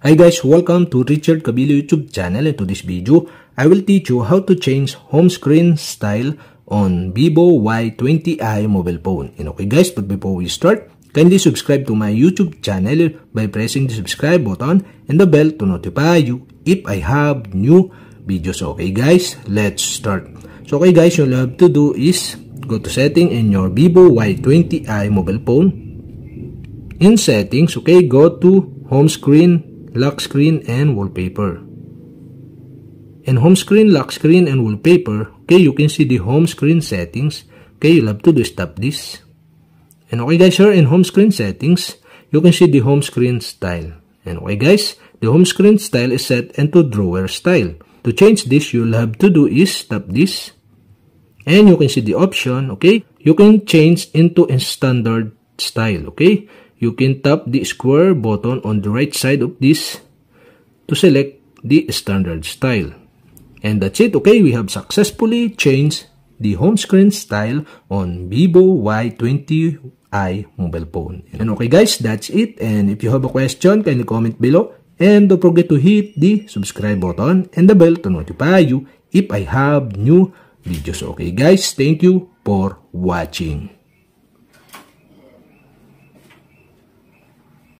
Hi guys, welcome to Richard Cabile YouTube channel. In today's video, I will teach you how to change home screen style on ViVO Y20i mobile phone. And okay guys, but before we start, kindly subscribe to my YouTube channel by pressing the subscribe button and the bell to notify you if I have new videos. Okay guys, let's start. So okay guys, all you have to do is go to setting in your ViVO Y20i mobile phone. In settings, okay, go to home screen, lock screen, and wallpaper. In home screen, lock screen, and wallpaper, okay, you can see the home screen settings. Okay, you'll have to do stop this. And okay guys, here in home screen settings, you can see the home screen style. And okay guys, the home screen style is set into drawer style. To change this, you'll have to do is stop this. And you can see the option, okay, you can change into a standard style, okay. You can tap the square button on the right side of this to select the standard style. And that's it, okay, we have successfully changed the home screen style on ViVO Y20i mobile phone. And okay guys, that's it. And if you have a question, kindly comment below. And don't forget to hit the subscribe button and the bell to notify you if I have new videos. Okay guys, thank you for watching.